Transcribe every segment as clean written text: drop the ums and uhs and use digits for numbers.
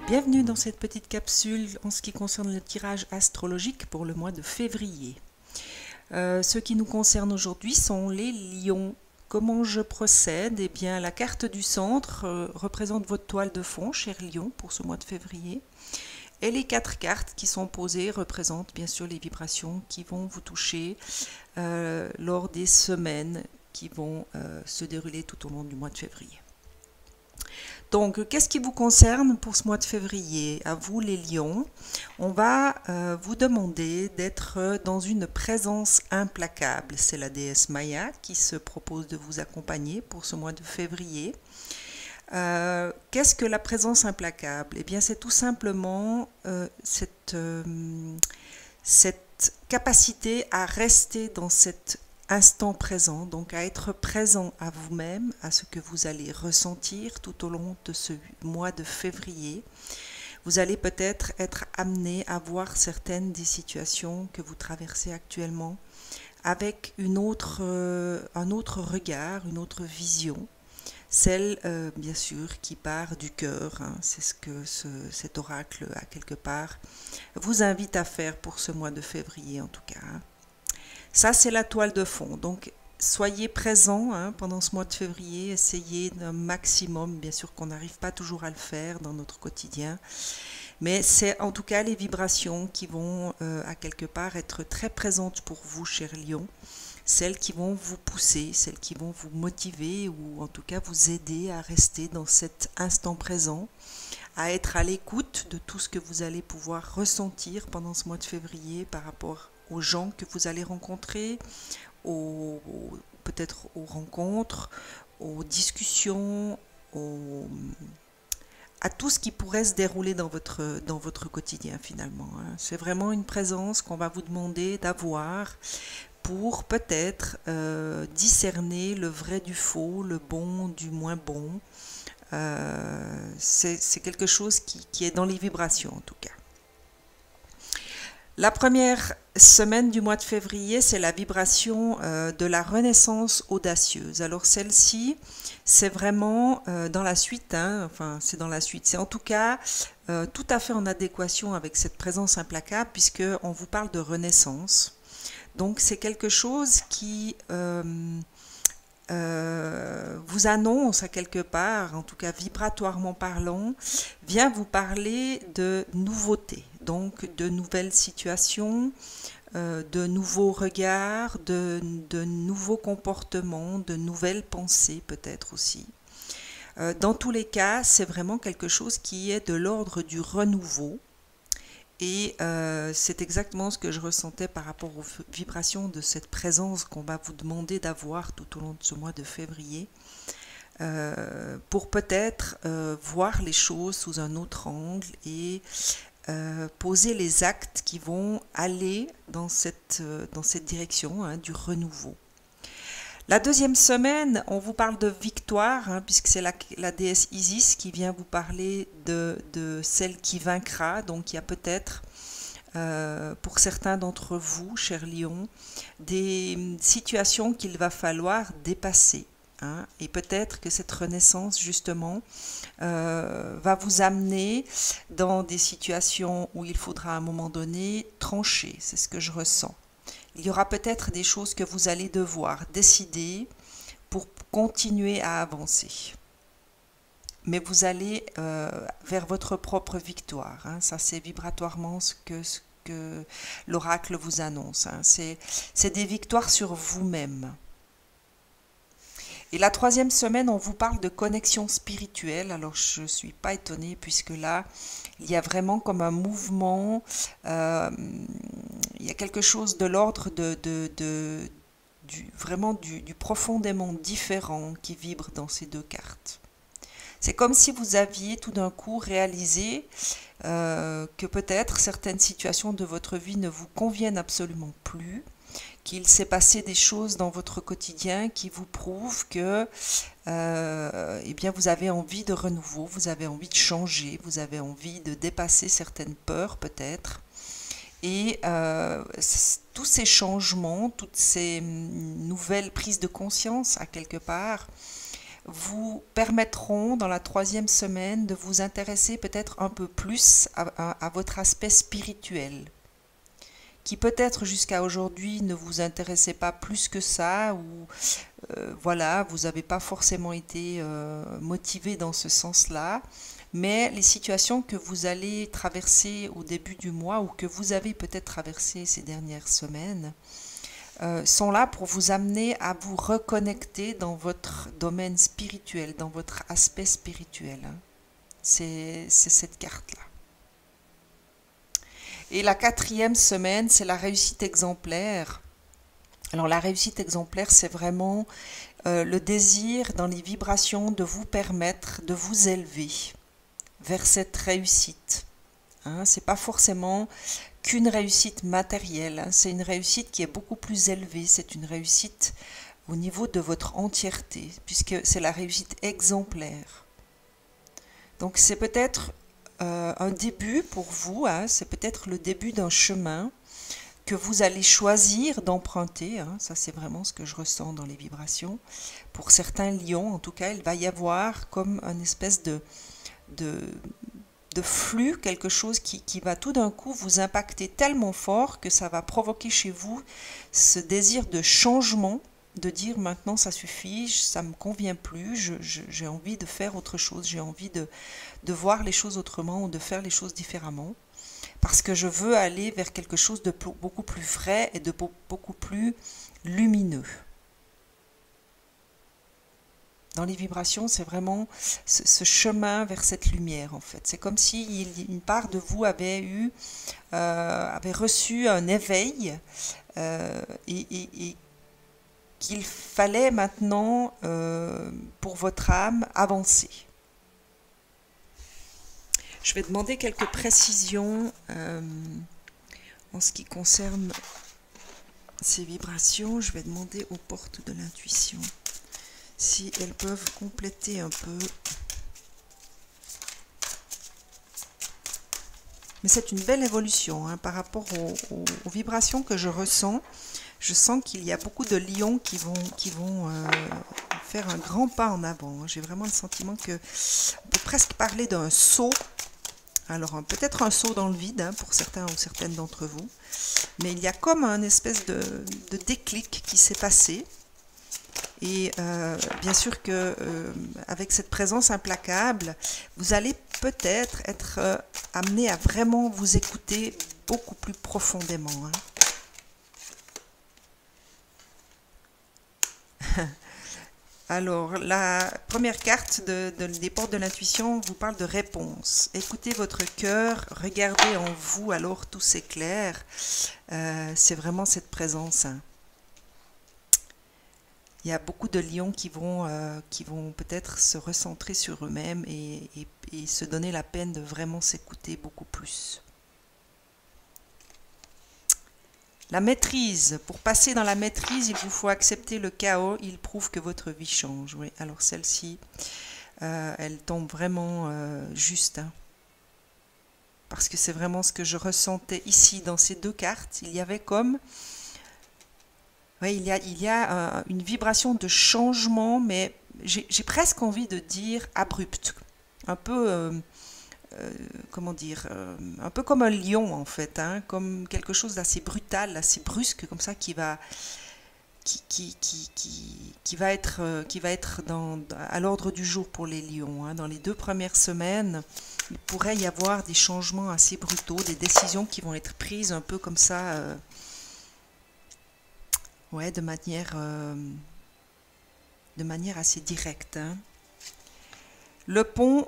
Bienvenue dans cette petite capsule en ce qui concerne le tirage astrologique pour le mois de février. Ce qui nous concerne aujourd'hui sont les lions. Comment je procède? Eh bien, la carte du centre représente votre toile de fond, cher lion, pour ce mois de février. Et les 4 cartes qui sont posées représentent bien sûr les vibrations qui vont vous toucher lors des semaines qui vont se dérouler tout au long du mois de février. Donc, qu'est-ce qui vous concerne pour ce mois de février? À vous les lions, on va vous demander d'être dans une présence implacable. C'est la déesse Maya qui se propose de vous accompagner pour ce mois de février. Qu'est-ce que la présence implacable? Eh bien, c'est tout simplement cette capacité à rester dans cet instant présent, donc à être présent à vous-même, à ce que vous allez ressentir tout au long de ce mois de février. Vous allez peut-être être amené à voir certaines des situations que vous traversez actuellement avec un autre regard, une autre vision. Celle, bien sûr, qui part du cœur, hein. C'est ce que cet oracle, à quelque part, vous invite à faire pour ce mois de février, en tout cas. Ça, c'est la toile de fond. Donc, soyez présents pendant ce mois de février. Essayez un maximum. Bien sûr qu'on n'arrive pas toujours à le faire dans notre quotidien. Mais c'est en tout cas les vibrations qui vont, à quelque part, être très présentes pour vous, chers lions. Celles qui vont vous pousser, celles qui vont vous motiver ou en tout cas vous aider à rester dans cet instant présent, à être à l'écoute de tout ce que vous allez pouvoir ressentir pendant ce mois de février par rapport aux gens que vous allez rencontrer, peut-être aux rencontres, aux discussions, à tout ce qui pourrait se dérouler dans votre quotidien finalement. C'est vraiment une présence qu'on va vous demander d'avoir pour peut-être discerner le vrai du faux, le bon du moins bon. C'est quelque chose qui est dans les vibrations en tout cas. La première semaine du mois de février, c'est la vibration de la renaissance audacieuse. Alors celle-ci, c'est vraiment dans la suite, c'est dans la suite. C'est en tout cas tout à fait en adéquation avec cette présence implacable puisqu'on vous parle de renaissance. Donc c'est quelque chose qui vous annonce à quelque part, en tout cas vibratoirement parlant, vient vous parler de nouveautés, donc de nouvelles situations, de nouveaux regards, de nouveaux comportements, de nouvelles pensées peut-être aussi. Dans tous les cas, c'est vraiment quelque chose qui est de l'ordre du renouveau. Et c'est exactement ce que je ressentais par rapport aux vibrations de cette présence qu'on va vous demander d'avoir tout au long de ce mois de février, pour peut-être voir les choses sous un autre angle et poser les actes qui vont aller dans cette direction du renouveau. La deuxième semaine, on vous parle de victoire, puisque c'est la déesse Isis qui vient vous parler de celle qui vaincra. Donc il y a peut-être, pour certains d'entre vous, chers lions, des situations qu'il va falloir dépasser. Et peut-être que cette renaissance, justement, va vous amener dans des situations où il faudra à un moment donné trancher. C'est ce que je ressens. Il y aura peut-être des choses que vous allez devoir décider pour continuer à avancer. Mais vous allez vers votre propre victoire. Ça, c'est vibratoirement ce que l'oracle vous annonce. C'est des victoires sur vous-même. Et la troisième semaine, on vous parle de connexion spirituelle. Alors, je ne suis pas étonnée puisque là, il y a vraiment comme un mouvement, il y a quelque chose de l'ordre du profondément différent qui vibre dans ces deux cartes. C'est comme si vous aviez tout d'un coup réalisé que peut-être certaines situations de votre vie ne vous conviennent absolument plus, qu'il s'est passé des choses dans votre quotidien qui vous prouvent que eh bien, vous avez envie de renouveau, vous avez envie de changer, vous avez envie de dépasser certaines peurs peut-être. Et tous ces changements, toutes ces nouvelles prises de conscience à quelque part, vous permettront dans la 3e semaine de vous intéresser peut-être un peu plus à votre aspect spirituel, qui peut-être jusqu'à aujourd'hui ne vous intéressait pas plus que ça, ou voilà, vous n'avez pas forcément été motivé dans ce sens-là, mais les situations que vous allez traverser au début du mois, ou que vous avez peut-être traversé ces dernières semaines, sont là pour vous amener à vous reconnecter dans votre domaine spirituel, dans votre aspect spirituel. C'est cette carte-là. Et la 4e semaine, c'est la réussite exemplaire. Alors la réussite exemplaire, c'est vraiment le désir dans les vibrations de vous permettre de vous élever vers cette réussite. Hein, c'est pas forcément qu'une réussite matérielle, hein, c'est une réussite qui est beaucoup plus élevée, c'est une réussite au niveau de votre entièreté, puisque c'est la réussite exemplaire. Donc c'est peut-être un début pour vous, hein, c'est peut-être le début d'un chemin que vous allez choisir d'emprunter, hein, ça c'est vraiment ce que je ressens dans les vibrations. Pour certains lions, en tout cas, il va y avoir comme une espèce de flux, quelque chose qui va tout d'un coup vous impacter tellement fort que ça va provoquer chez vous ce désir de changement, de dire maintenant ça suffit, ça me convient plus, j'ai envie de faire autre chose, j'ai envie de voir les choses autrement ou de faire les choses différemment, parce que je veux aller vers quelque chose de beaucoup plus vrai et de beaucoup plus lumineux. Dans les vibrations, c'est vraiment ce chemin vers cette lumière, en fait. C'est comme si une part de vous avait reçu un éveil et qu'il fallait maintenant, pour votre âme, avancer. Je vais demander quelques précisions en ce qui concerne ces vibrations. Je vais demander aux portes de l'intuition si elles peuvent compléter un peu. Mais c'est une belle évolution hein, par rapport aux vibrations que je ressens. Je sens qu'il y a beaucoup de lions qui vont faire un grand pas en avant. J'ai vraiment le sentiment que on peut presque parler d'un saut. Alors peut-être un saut dans le vide hein, pour certains ou certaines d'entre vous. Mais il y a comme un espèce de déclic qui s'est passé. Et bien sûr que avec cette présence implacable, vous allez peut-être être amené à vraiment vous écouter beaucoup plus profondément. Hein. Alors, la première carte des portes de l'intuition vous parle de réponse. Écoutez votre cœur, regardez en vous, alors tout s'éclaire. C'est vraiment cette présence. Hein. Il y a beaucoup de lions qui vont peut-être se recentrer sur eux-mêmes et se donner la peine de vraiment s'écouter beaucoup plus. La maîtrise. Pour passer dans la maîtrise, il vous faut accepter le chaos. Il prouve que votre vie change. Oui, alors celle-ci, elle tombe vraiment juste. Hein, parce que c'est vraiment ce que je ressentais ici dans ces deux cartes. Il y avait comme... Oui, il y a une vibration de changement, mais j'ai presque envie de dire abrupte. Un peu, comment dire, un peu comme un lion en fait, hein, comme quelque chose d'assez brutal, assez brusque, comme ça, qui va être à l'ordre du jour pour les lions. Hein. Dans les 2 premières semaines, il pourrait y avoir des changements assez brutaux, des décisions qui vont être prises un peu comme ça... ouais, de manière assez directe. Hein. Le pont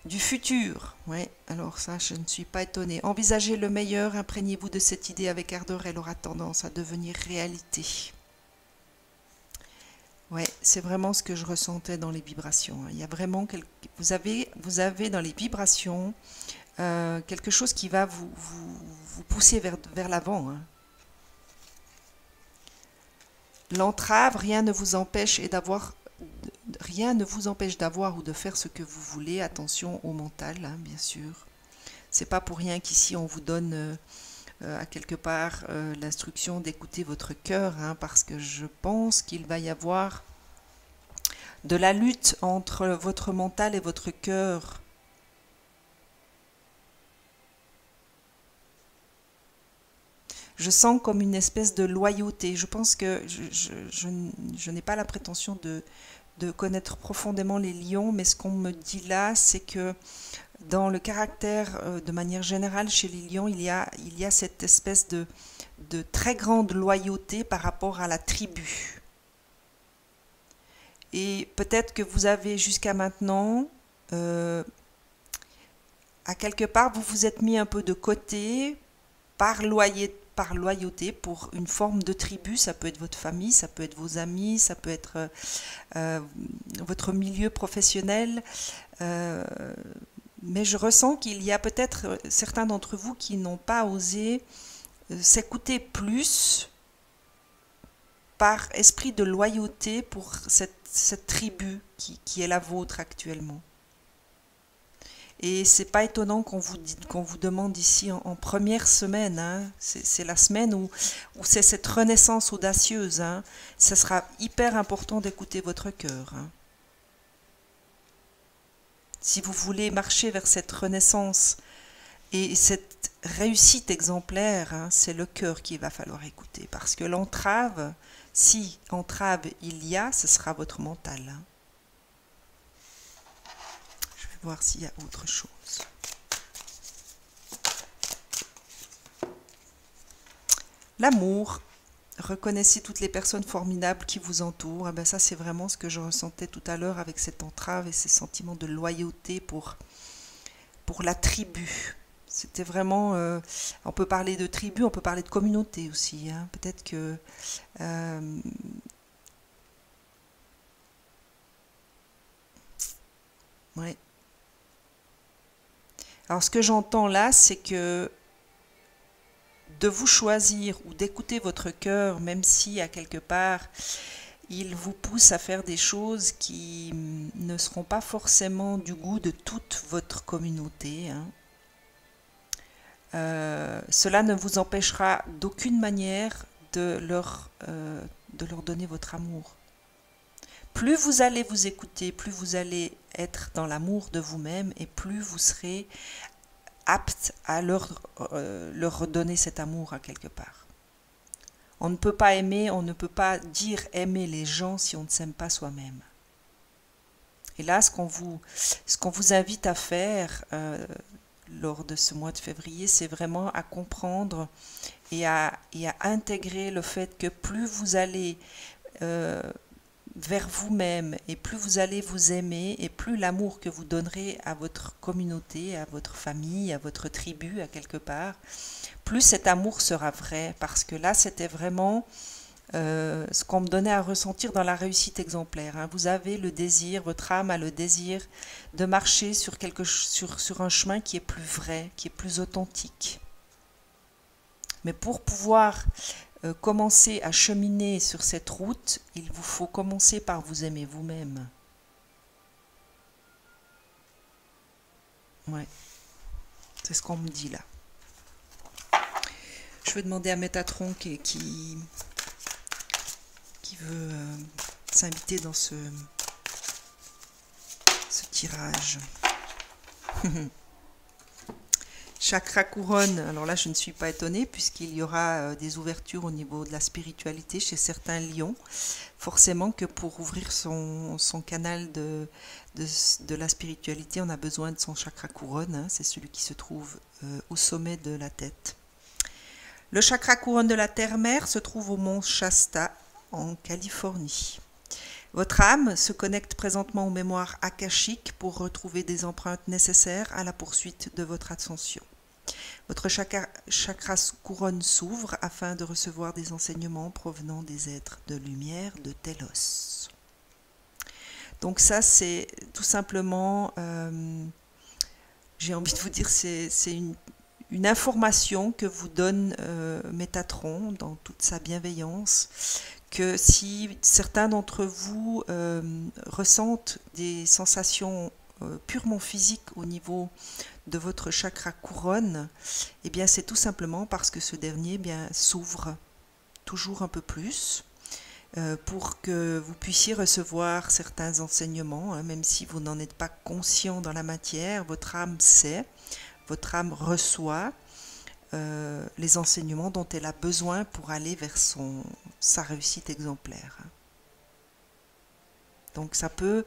du futur. Ouais, alors ça, je ne suis pas étonnée. Envisagez le meilleur, imprégnez-vous de cette idée avec ardeur, elle aura tendance à devenir réalité. Ouais, c'est vraiment ce que je ressentais dans les vibrations. Il y a vraiment vous avez dans les vibrations quelque chose qui va vous pousser vers l'avant. Hein. L'entrave, rien ne vous empêche d'avoir ou de faire ce que vous voulez. Attention au mental, hein, bien sûr. C'est pas pour rien qu'ici on vous donne à quelque part l'instruction d'écouter votre cœur, hein, parce que je pense qu'il va y avoir de la lutte entre votre mental et votre cœur. Je sens comme une espèce de loyauté. Je pense que je n'ai pas la prétention de connaître profondément les lions, mais ce qu'on me dit là, c'est que dans le caractère, de manière générale, chez les lions, il y a cette espèce de très grande loyauté par rapport à la tribu. Et peut-être que vous avez jusqu'à maintenant, à quelque part, vous vous êtes mis un peu de côté par loyauté pour une forme de tribu. Ça peut être votre famille, ça peut être vos amis, ça peut être votre milieu professionnel. Mais je ressens qu'il y a peut-être certains d'entre vous qui n'ont pas osé s'écouter plus par esprit de loyauté pour cette tribu qui est la vôtre actuellement. Et c'est pas étonnant qu'on vous demande ici en première semaine, hein, c'est la semaine où c'est cette renaissance audacieuse, hein, ça sera hyper important d'écouter votre cœur. Hein. Si vous voulez marcher vers cette renaissance et cette réussite exemplaire, hein, c'est le cœur qu'il va falloir écouter. Parce que l'entrave, si entrave il y a, ce sera votre mental. Hein. Je vais voir s'il y a autre chose. L'amour. Reconnaissez toutes les personnes formidables qui vous entourent. Eh bien, ça, c'est vraiment ce que je ressentais tout à l'heure avec cette entrave et ces sentiments de loyauté pour la tribu. C'était vraiment... on peut parler de tribu, on peut parler de communauté aussi. Hein. Peut-être que... ouais. Alors, ce que j'entends là, c'est que de vous choisir ou d'écouter votre cœur, même si à quelque part il vous pousse à faire des choses qui ne seront pas forcément du goût de toute votre communauté. Hein. Cela ne vous empêchera d'aucune manière de leur donner votre amour. Plus vous allez vous écouter, plus vous allez être dans l'amour de vous-même et plus vous serez apte à leur redonner cet amour à quelque part. On ne peut pas aimer, on ne peut pas dire aimer les gens si on ne s'aime pas soi-même. Et là, ce qu'on vous invite à faire lors de ce mois de février, c'est vraiment à comprendre et à intégrer le fait que plus vous allez vers vous-même et plus vous allez vous aimer et plus l'amour que vous donnerez à votre communauté, à votre famille, à votre tribu, à quelque part, plus cet amour sera vrai. Parce que là, c'était vraiment ce qu'on me donnait à ressentir dans la réussite exemplaire. Hein. Vous avez le désir, votre âme a le désir de marcher sur un chemin qui est plus vrai, qui est plus authentique. Mais pour pouvoir commencer à cheminer sur cette route, il vous faut commencer par vous aimer vous-même. Ouais, c'est ce qu'on me dit là. Je vais demander à Métatron qui veut s'inviter dans ce tirage. Chakra couronne, alors là je ne suis pas étonnée puisqu'il y aura des ouvertures au niveau de la spiritualité chez certains lions. Forcément que pour ouvrir son canal de la spiritualité, on a besoin de son chakra couronne, hein, c'est celui qui se trouve au sommet de la tête. Le chakra couronne de la terre-mère se trouve au mont Shasta en Californie. Votre âme se connecte présentement aux mémoires akashiques pour retrouver des empreintes nécessaires à la poursuite de votre ascension. Votre chakra couronne s'ouvre afin de recevoir des enseignements provenant des êtres de lumière de Télos. Donc ça, c'est tout simplement, j'ai envie de vous dire, c'est une information que vous donne Métatron dans toute sa bienveillance, que si certains d'entre vous ressentent des sensations purement physiques au niveau de votre chakra couronne, eh bien c'est tout simplement parce que ce dernier s'ouvre toujours un peu plus pour que vous puissiez recevoir certains enseignements, hein, même si vous n'en êtes pas conscient dans la matière, votre âme sait, votre âme reçoit les enseignements dont elle a besoin pour aller vers sa réussite exemplaire. Donc ça peut,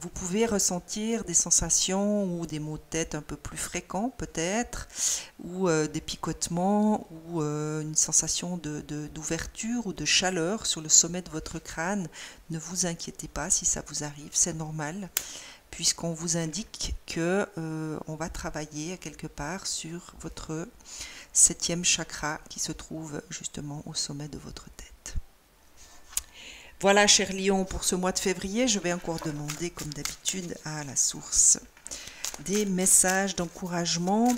vous pouvez ressentir des sensations ou des maux de tête un peu plus fréquents peut-être, ou des picotements, ou une sensation d'ouverture ou de chaleur sur le sommet de votre crâne. Ne vous inquiétez pas si ça vous arrive, c'est normal, puisqu'on vous indique que on va travailler quelque part sur votre 7e chakra qui se trouve justement au sommet de votre tête. Voilà, cher Lion, pour ce mois de février, je vais encore demander, comme d'habitude, à la source des messages d'encouragement,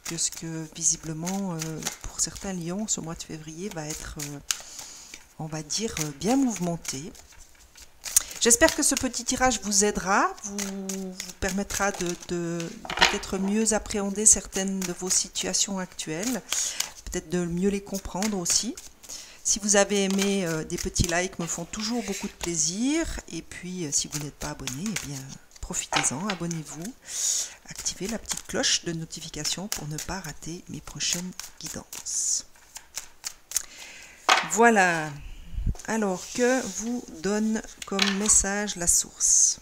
parce que visiblement, pour certains lions, ce mois de février va être, on va dire, bien mouvementé. J'espère que ce petit tirage vous aidera, vous permettra de peut-être mieux appréhender certaines de vos situations actuelles, peut-être de mieux les comprendre aussi. Si vous avez aimé, des petits likes me font toujours beaucoup de plaisir. Et puis, si vous n'êtes pas abonné, eh bien, profitez-en, abonnez-vous. Activez la petite cloche de notification pour ne pas rater mes prochaines guidances. Voilà. Alors, que vous donne comme message la source ?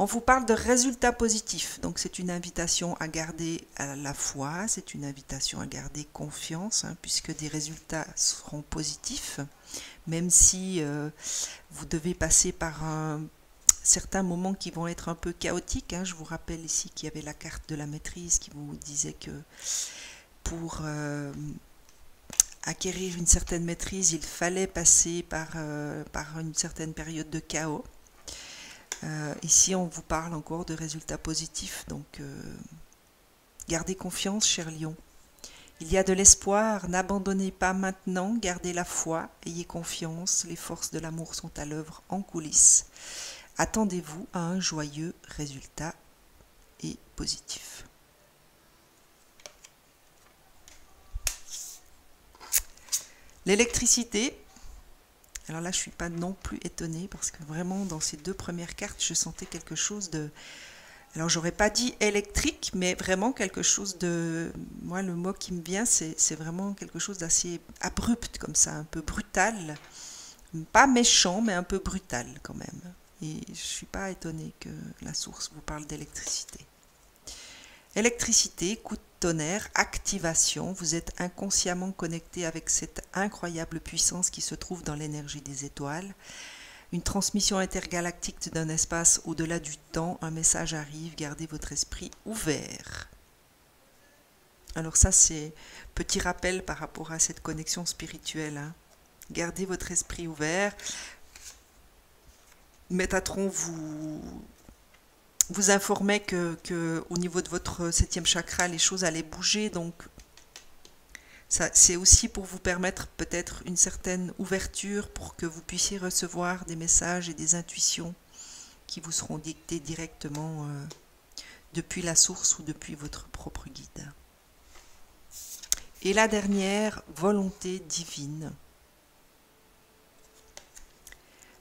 On vous parle de résultats positifs, donc c'est une invitation à garder la foi, c'est une invitation à garder confiance, hein, puisque des résultats seront positifs, même si vous devez passer par certains moments qui vont être un peu chaotiques. Hein. Je vous rappelle ici qu'il y avait la carte de la maîtrise qui vous disait que pour acquérir une certaine maîtrise, il fallait passer par une certaine période de chaos. Ici, on vous parle encore de résultats positifs, donc gardez confiance, cher Lion. Il y a de l'espoir, n'abandonnez pas maintenant, gardez la foi, ayez confiance, les forces de l'amour sont à l'œuvre en coulisses. Attendez-vous à un joyeux résultat et positif. L'électricité. Alors là, je ne suis pas non plus étonnée parce que vraiment, dans ces deux premières cartes, je sentais quelque chose de... Alors, j'aurais pas dit électrique, mais vraiment quelque chose de... Moi, le mot qui me vient, c'est vraiment quelque chose d'assez abrupt, comme ça, un peu brutal. Pas méchant, mais un peu brutal quand même. Et je ne suis pas étonnée que la source vous parle d'électricité. Électricité, coup de tonnerre, activation, vous êtes inconsciemment connecté avec cette incroyable puissance qui se trouve dans l'énergie des étoiles. Une transmission intergalactique d'un espace au-delà du temps, un message arrive, gardez votre esprit ouvert. Alors ça, c'est petit rappel par rapport à cette connexion spirituelle. Hein. Gardez votre esprit ouvert. Métatron vous informait que au niveau de votre 7e chakra, les choses allaient bouger, donc c'est aussi pour vous permettre peut-être une certaine ouverture pour que vous puissiez recevoir des messages et des intuitions qui vous seront dictés directement depuis la source ou depuis votre propre guide. Et la dernière, volonté divine.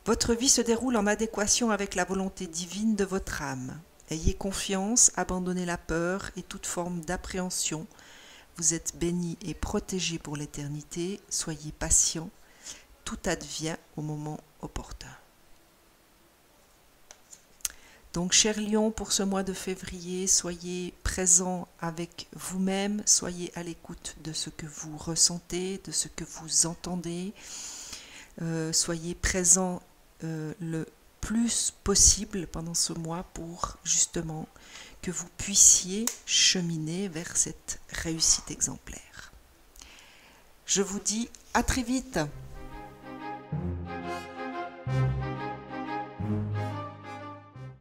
Votre vie se déroule en adéquation avec la volonté divine de votre âme. Ayez confiance, abandonnez la peur et toute forme d'appréhension. Vous êtes béni et protégé pour l'éternité. Soyez patient. Tout advient au moment opportun. Donc, cher Lion, pour ce mois de février, soyez présent avec vous-même. Soyez à l'écoute de ce que vous ressentez, de ce que vous entendez. Soyez présent le plus possible pendant ce mois pour justement que vous puissiez cheminer vers cette réussite exemplaire. Je vous dis à très vite.